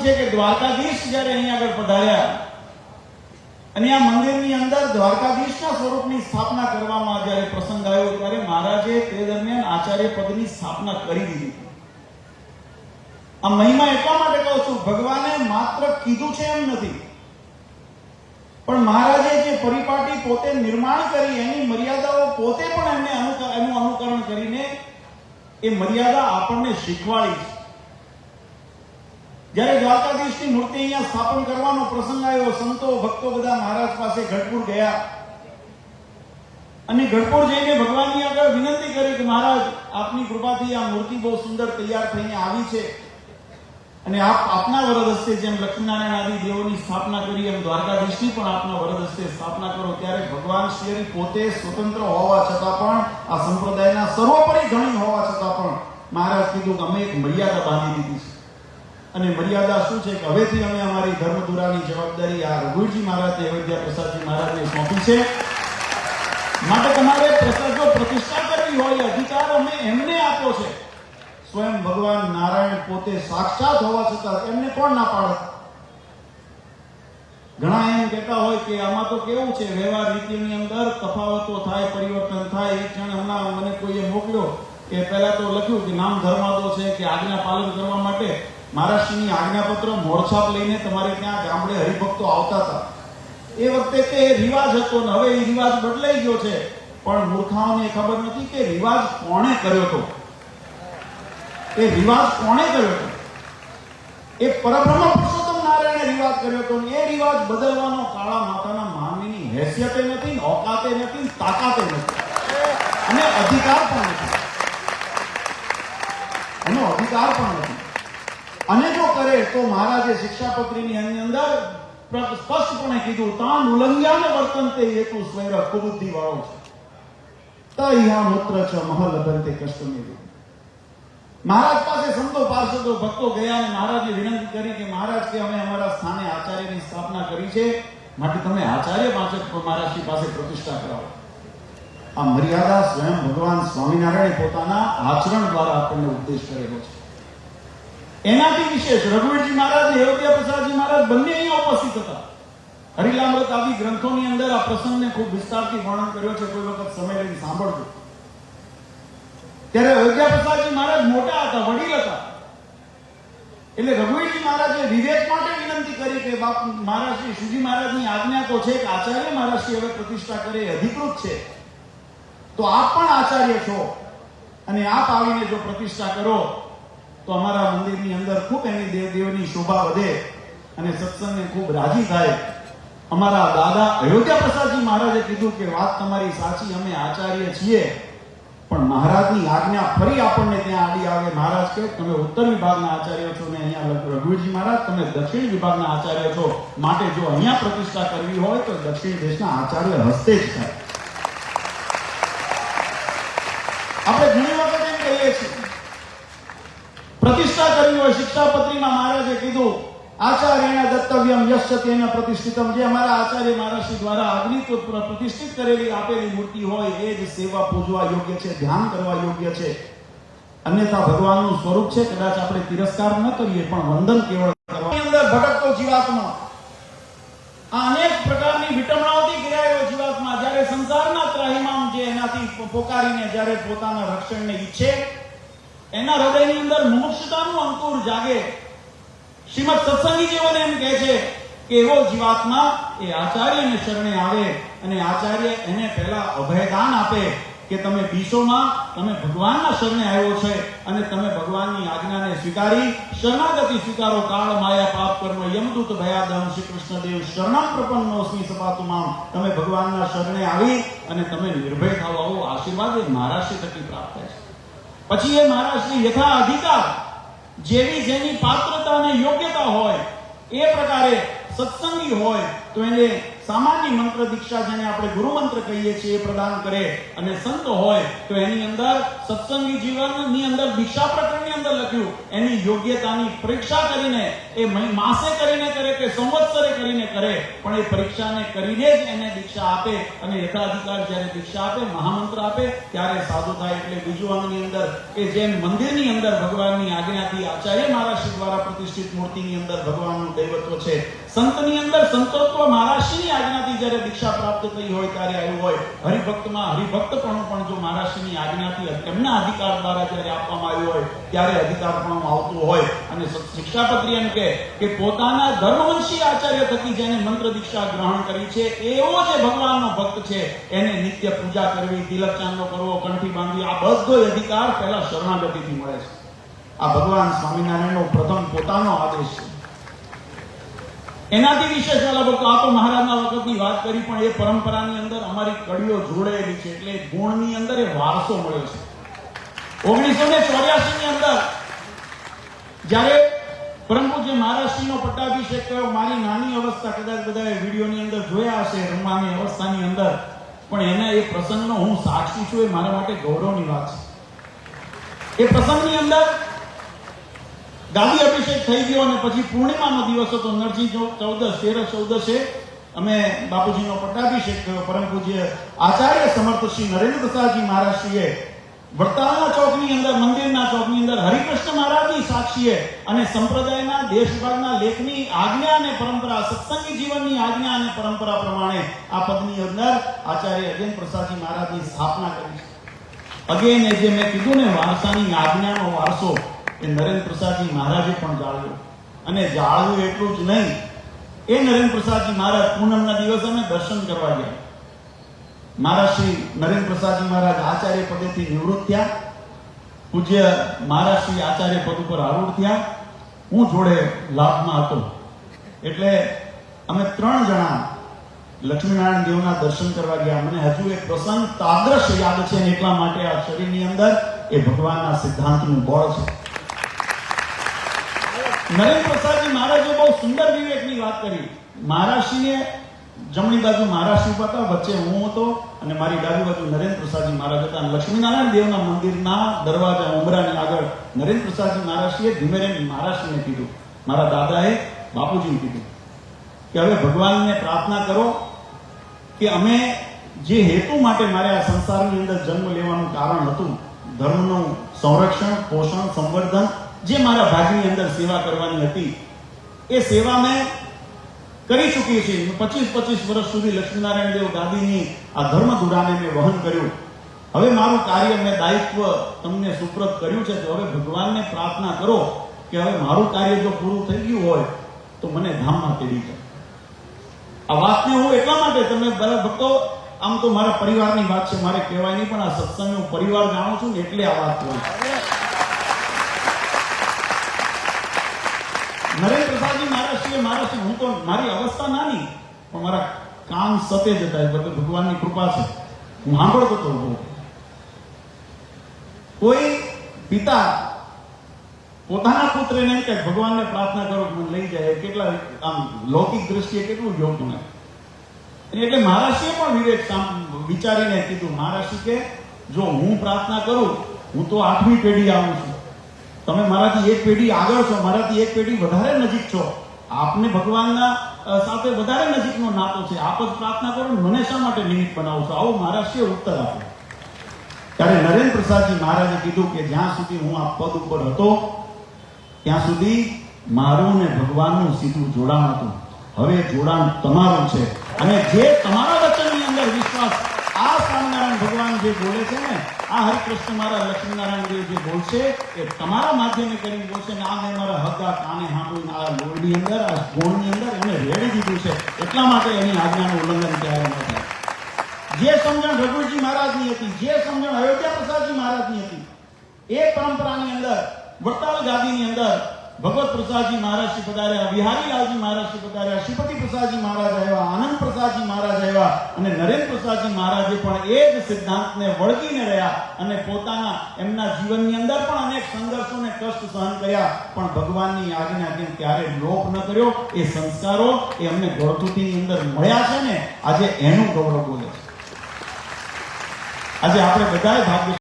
પ્રસંગ છે કે દ્વારકાધીશ જ્યારે અહીંયા આગળ પધાર્યા અને આ મંદિરની અંદર દ્વારકાધીશના સ્વરૂપની સ્થાપના કરવામાં જ્યારે પ્રસંગ આવ્યો ત્યારે મહારાજે તે દરમિયાન આચાર્ય પદની સ્થાપના કરી દીધી. આ મહિમા એટલા માટે કહું છું, ભગવાને માત્ર કીધું છે એમ નથી, પણ મહારાજે જે પરિપાટી પોતે નિર્માણ કરી એની મર્યાદાઓ પોતે પણ એનું અનુકરણ કરીને એ મર્યાદા આપણને શીખવાડી છે. જ્યારે દ્વારકાધીશની મૂર્તિ અહીંયા સ્થાપન કરવાનો પ્રસંગ આવ્યો, સંતો ભક્તો બધા મહારાજ પાસે ગઢપુર ગયા અને ગઢપુર જઈને ભગવાનની આગળ વિનંતી કરી કે મહારાજ, આપની કૃપાથી આ મૂર્તિ બહુ સુંદર તૈયાર થઈને આવી છે અને આપ આપના વરદ હસ્તે જેમ લક્ષ્મીનારાયણ આદિ દેવોની સ્થાપના કરી એમ દ્વારકાધીશની પણ આપના વરદ હસ્તે સ્થાપના કરો. ત્યારે ભગવાન શ્રી પોતે સ્વતંત્ર હોવા છતાં પણ, આ સંપ્રદાયના સર્વોપરી ધણી હોવા છતાં પણ મહારાજ કીધું કે અમે એક મર્યાદા બાંધી દીધી છે. અને મર્યાદા શું છે કે હવેથી અમે અમારી ધર્મધુરાની જવાબદારી આ રઘુવીરજી મહારાજે, અયોધ્યા પ્રસાદજી મહારાજને સોંપી છે. માટે તમારે જો પ્રતિષ્ઠા કરવી હોય, અધિકાર અમે એમને આપ્યો છે. સ્વયં ભગવાન નારાયણ પોતે સાક્ષાત હોવા છતાં એમને કોણ ના પાડે? ઘણા એમ કહેતા હોય કે આમાં તો કેવું છે, વ્યવહાર રીતિની અંદર તફાવતો થાય, પરિવર્તન થાય. એક જણ હમણાં મને કોઈએ મોકલ્યો કે પહેલા તો લખ્યું કે નામ ધર્માદો છે કે આજ્ઞા પાલન કરવા માટે મહારાષ્ટ્રની આજ્ઞાપત્ર મોડછાપ લઈને તમારે ત્યાં ગામડે હરિભક્તો આવતા હતા. એ વખતે તે રિવાજ હતો ને હવે એ રિવાજ બદલાઈ ગયો છે. પણ મૂર્ખાઓને ખબર નથી કે રિવાજ કોણે કર્યો હતો. એ રિવાજ કોણે કર્યો હતો? એ પરબ્રહ્મ પુરુષોત્તમ નારાયણે રિવાજ કર્યો હતો. એ રિવાજ બદલવાનો કાળા માતાના માનવીની હેસિયતે નથી, ઓકાતે નથી, તાકાતે નથી અને અધિકાર પણ નથી. એનો અધિકાર પણ નથી. અને જો કરે તો મહારાજે શિક્ષાપત્રીની અંદર સ્પષ્ટપણે કીધું, તાન ઉલ્લંઘ્યાને વર્તનતે હેતુ સ્વૈર કુબુદ્ધિ વાળો છે. તૈયા મૂત્ર ચ મહલ બંતે કષ્ટમેવી. મહારાજ પાસે સંતો પાર્ષદો ભક્તો ગયા અને મહારાજે વિનંતી કરી કે મહારાજ કે અમે અમારા સ્થાને આચાર્યની સ્થાપના કરી છે, માટે તમે આચાર્ય મહારાજની પાસે પ્રતિષ્ઠા કરાવો. આ મર્યાદા સ્વયં ભગવાન સ્વામિનારાયણે પોતાના આચરણ દ્વારા આપણને ઉપદેશ કરેલો છે. એનાથી વિશેષ રઘુવીરજી મહારાજ, અયોધ્યા પ્રસાદજી મહારાજ બંને અહીંયા ઉપસ્થિત હતા. હરિલામૃત આદિ ગ્રંથોની અંદર આ પ્રસંગને ખૂબ વિસ્તારથી વર્ણન કર્યો છે. કોઈ વખત સમય લઈને સાંભળજો. ત્યારે અયોધ્યા પ્રસાદજી મહારાજ મોટા હતા, વડીલ હતા. એટલે રઘુવીરજી મહારાજે વિવેક માટે વિનંતી કરી કે બાપ મહારાજ શ્રી શ્રીજી મહારાજની આજ્ઞા તો છે કે આચાર્ય મહારાજ શ્રી હવે પ્રતિષ્ઠા કરે, અધિકૃત છે, તો આપ પણ આચાર્ય છો અને આપ આવીને જો પ્રતિષ્ઠા કરો તો અમારા મંદિરની અંદર ખૂબ એની દેવદેવની શોભા વધે અને સત્સંગને ખૂબ રાજી થાય. અમારા દાદા અયોધ્યા પ્રસાદજી મહારાજે કીધું કે વાત તમારી સાચી, અમે આચાર્ય છીએ, પણ મહારાજની આજ્ઞા ફરી આપણને ત્યાં આડી આવે. મહારાજ કે તમે ઉત્તર વિભાગના આચાર્ય છો ને અહીંયા રઘુવીરજી મહારાજ તમે દક્ષિણ વિભાગના આચાર્ય છો, માટે જો અહીંયા પ્રતિષ્ઠા કરવી હોય તો દક્ષિણ દેશના આચાર્ય હસ્તે જ થાય. આપણે ઘણી વખત એમ કહીએ છીએ, પ્રતિષ્ઠા કરવી હોય, શિક્ષાપત્રીમાં મહારાજે કીધું આચાર્યના દત્તવ્યમ યશ્ચ તેન પ્રતિષ્ઠિતમ. જે અમારા આચાર્ય મહારાજ દ્વારા અગ્નિ પ્રતિષ્ઠિત કરેલી આપેલી મૂર્તિ હોય એ જ સેવા પૂજવા યોગ્ય છે, ધ્યાન કરવા યોગ્ય છે. અન્યથા ભગવાનનું સ્વરૂપ છે, કદાચ આપણે તિરસ્કાર ન કરીએ પણ વંદન કેવળ કરવાની અંદર ભટકતો જીવાત્મા આ અનેક પ્રકારની વિટમણાઓથી ઘેરાયેલો જીવાત્મા જ્યારે સંસારના ત્રાહિમામ જે એનાથી પોકારીને જ્યારે પોતાના રક્ષણને ઈચ્છે, એના હૃદયની અંદર મુમુક્ષુતાનું અંકુર જાગે. શ્રીમદ સત્સંગી જીવન એમ કહે છે કે એવો જીવાત્મા એ આચાર્યને શરણે આવે અને આચાર્ય એને પહેલા અભયદાન આપે કે તમે બીસોમાં, તમે ભગવાનના શરણે આવ્યો છે અને તમે ભગવાનની આજ્ઞાને સ્વીકારી શરણાગતિ સ્વીકારો. કાળ માયા પાપ કર્મ યમદૂત ભયાદમ શ્રી કૃષ્ણદેવ શરણમ પ્રપન્નોસ્મિ સપાતુમામ. તમે ભગવાનના શરણે આવી અને તમે નિર્ભય થાવ, આવો આશીર્વાદ એ મહારાજશ્રી થકી પ્રાપ્ત થાય છે. પછી એ મહારાજશ્રી યથા અધિકાર જેવી જેની પાત્રતા અને યોગ્યતા હોય એ પ્રકારે સત્સંગી હોય તો એને સામાન્ય મંત્ર દીક્ષા જેને આપણે ગુરુ મંત્ર કહીએ છીએ એ પ્રદાન કરે, અને સંત હોય તો એની અંદર સત્સંગી જીવનની અંદર દીક્ષા પ્રકરણની અંદર લખ્યું એની યોગ્યતાની પરીક્ષા કરીને એ માસે કરીને કરે કે સંવત્સરે કરીને કરે, પણ એ પરીક્ષાને કરીને જ એને દીક્ષા આપે, અને યથાધિકાર જ્યારે દીક્ષા આપે, મહામંત્ર આપે ત્યારે સાધુ થાય. એટલે બીજું અંગની અંદર કે જેમ મંદિરની અંદર ભગવાનની આજ્ઞાથી આચાર્ય મહારાજશ્રી દ્વારા પ્રતિષ્ઠિત મૂર્તિની અંદર ભગવાનનું દૈવત્વ છે, સંતની અંદર સંતત્વ મહારાજશ્રીની આજ્ઞાથી જ્યારે દીક્ષા પ્રાપ્ત થઈ હોય ત્યારે આવ્યું હોય. હરિભક્તમાં હરિભક્તપણું પણ જો મહારાજશ્રીની આજ્ઞાથી એમના અધિકાર દ્વારા જ્યારે આપવામાં આવ્યું હોય ત્યારે અધિકારપણું આવતું હોય. અને શિક્ષાપત્રી એમ કે પોતાના ધર્મવંશી આચાર્ય થકી જેને મંત્ર દીક્ષા ગ્રહણ કરી છે એવો જે ભગવાનનો ભક્ત છે એને નિત્ય પૂજા કરવી, તિલક ચાંદલો કરવો, કંઠી બાંધવી, આ બધો અધિકાર પહેલા શરણાગતિથી મળે છે. આ ભગવાન સ્વામિનારાયણનો પ્રથમ પોતાનો આદેશ છે. એનાથી વિશેષ વાલા ભક્તો, આ તો મહારાજના વખતની વાત કરી, પણ એ પરંપરાની અંદર અમારી કડીઓ જોડાયેલી છે, એટલે ગુણની અંદર એ વારસો મળ્યો છે. 1984 ની અંદર જ્યારે પરમ પૂજ્ય મહારાજશ્રીનો પટ્ટાભિષેક થયો, મારી નાની અવસ્થા કદાચ બધાએ વિડીયોની અંદર જોયા હશે, રમવાની અવસ્થાની અંદર, પણ એના એ પ્રસંગનો હું સાક્ષી છું, એ મારા માટે ગૌરવની વાત છે. એ પ્રસંગની અંદર ગાદી અભિષેક થઈ ગયો અને પછી પૂર્ણિમાનો દિવસ હતો, નરસિંહ 13-14 અમે બાપુજીનો પટ્ટાભિષેક થયો. પરમ પૂજ્ય આચાર્ય સમર્થ શ્રી નરેન્દ્ર પ્રસાદજી મહારાજશ્રીએ વડતાલના ચોકની અંદર, મંદિરના ચોકની અંદર હરિકૃષ્ણ મહારાજની સાક્ષીએ અને સંપ્રદાયના દેશ વિભાગના લેખની આજ્ઞા અને પરંપરા, સત્સંગી જીવનની આજ્ઞા અને પરંપરા પ્રમાણે આ પદની અંદર આચાર્ય અજેન પ્રસાદજી મહારાજની સ્થાપના કરી છે. અગેન એ જે મેં કીધું ને, વારસાની આજ્ઞાનો વારસો એ નરેન્દ્ર પ્રસાદજી મહારાજે પણ જાળવ્યો, અને જાળવ્યું એટલું જ નહીં, એ નરેન્દ્ર પ્રસાદજી મહારાજ પૂનમના દિવસે અમે દર્શન કરવા ગયા. મહારાજ શ્રી નરેન્દ્ર પ્રસાદજી મહારાજ આચાર્ય પદેથી નિવૃત્ત થયા, પૂજ્ય મહારાજ શ્રી આચાર્ય પદ ઉપર આરૂઢ થયા, હું જોડે લાભમાં હતો. એટલે અમે 3 જણા લક્ષ્મીનારાયણ દેવના દર્શન કરવા ગયા. મને હજુ એક પ્રસંગ તાદ્રશ યાદ છે, અને એટલા માટે આ શરીરની અંદર એ ભગવાનના સિદ્ધાંતનું બળ છે. નરેન્દ્ર પ્રસાદજી મહારાજે બહુ સુંદર વિવેકની વાત કરી. મહારાજશ્રીએ જમણી બાજુ મહારાજશ્રી હતા, વચ્ચે હું હતો, અને મારી ડાબી બાજુ નરેન્દ્ર પ્રસાદજી મહારાજ હતા. લક્ષ્મીનારાયણ દેવના મંદિરના દરવાજા ઉમરાની આગળ નરેન્દ્ર પ્રસાદજી મહારાજશ્રીએ ધીમે રહીને મહારાજશ્રીને કીધું, મારા દાદાએ બાપુજીને કીધું કે હવે ભગવાનને પ્રાર્થના કરો કે અમે જે હેતુ માટે મારે આ સંસારની અંદર જન્મ લેવાનું કારણ હતું, ધર્મનું સંરક્ષણ, પોષણ, સંવર્ધન, જે મારા ભાગની અંદર સેવા કરવાની હતી, એ સેવા મેં કરી ચૂકી છે. 25 વર્ષ સુધી લક્ષ્મીનારાયણ દેવ ગાદીની આ ધર્મ ધુરાને મેં વહન કર્યું. હવે મારું કાર્ય, મેં દાયિત્વ તમને સુપ્રત કર્યું છે, તો હવે ભગવાનને પ્રાર્થના કરો કે હવે મારું કાર્ય જો પૂરું થઈ ગયું હોય તો મને ધામમાં તેડી જાઓ. આ વાતને હું એટલા માટે, તમે ભક્તો, આમ તો મારા પરિવારની વાત છે, મારે કહેવાય નહીં, પણ આ સત્સંગનો પરિવાર જાણું છું ને એટલે આ વાત કહું. નરેન્દ્ર પ્રસાદજી મહારાજશ્રીએ હું તો, મારી અવસ્થા નાની, પણ મારા કાન સતેજ હતા, એટલે ભગવાનની કૃપા છે, હું સાંભળતો હતો. કોઈ પિતા પોતાના પુત્રને એમ કે ભગવાનને પ્રાર્થના કરો મને લઈ જાય, કેટલા આમ લૌકિક દ્રષ્ટિએ કેટલું યોગ્ય નથી. એટલે મહારાજશ્રીએ પણ વિવેક વિચારીને કીધું. મહારાજશ્રી કે જો હું પ્રાર્થના કરું, હું તો 8મી પેઢી આવું છું, તમે મારાથી 1 પેઢી આગળ છો, મારાથી 1 પેઢી વધારે નજીક છો, આપને ભગવાનના સાથે વધારે નજીકનો નાતો છે, આપ જ પ્રાર્થના કરો, મને શા માટે નિમિત્ત બનાવો છો? આવું મહારાજશ્રીએ ઉત્તર આપ્યો. ત્યારે નરેન્દ્ર પ્રસાદજી મહારાજે કીધું કે જ્યાં સુધી હું આ પદ ઉપર હતો ત્યાં સુધી મારું ને ભગવાનનું સીધું જોડાણ હતું, હવે જોડાણ તમારું છે, અને જે તમારા વચનની અંદર વિશ્વાસ, આ સ્વામિનારાયણ ભગવાન જે બોલે છે ને, આ હરિકૃષ્ણ મારા લક્ષ્મીનારાયણ દેવ જે બોલશે એ તમારા માધ્યમે કરીને બોલશે, ને આ મેં મારા હગા કાને સાંભળીને આ લોહીની અંદર, આ ગોળની અંદર એને રેડી દીધું છે. એટલા માટે એની આજ્ઞાનું ઉલ્લંઘન ક્યારે ન થાય. જે સમજણ રઘુજી મહારાજની હતી, જે સમજણ અયોધ્યા પ્રસાદજી મહારાજની હતી, એ પરંપરાની અંદર વડતાલ ગાદીની અંદર ભગવત પ્રસાદજી મહારાજશ્રી પધાર્યા, વિહારીલાલજી મહારાજશ્રી પધાર્યા, શ્રીપતિ પ્રસાદજી મહારાજ આવ્યા, આનંદ પ્રસાદજી મહારાજ આવ્યા, કર્યા અને નરેન્દ્ર પ્રસાદજી મહારાજે પણ એ જ સિદ્ધાંતને વળગીને રહ્યા અને પોતાના એમના જીવનની અંદર પણ અનેક સંઘર્ષો અને કષ્ટ સહન કર્યા, પણ ભગવાનની આજ્ઞાને ક્યારેય લોપ ન કર્યો. એ સંસ્કારો એ અમને ગળથુથીની અંદર મળ્યા છે ને, આજે એનું ગૌરવ બોલે છે. આજે આપણે બધાએ ભાગ્ય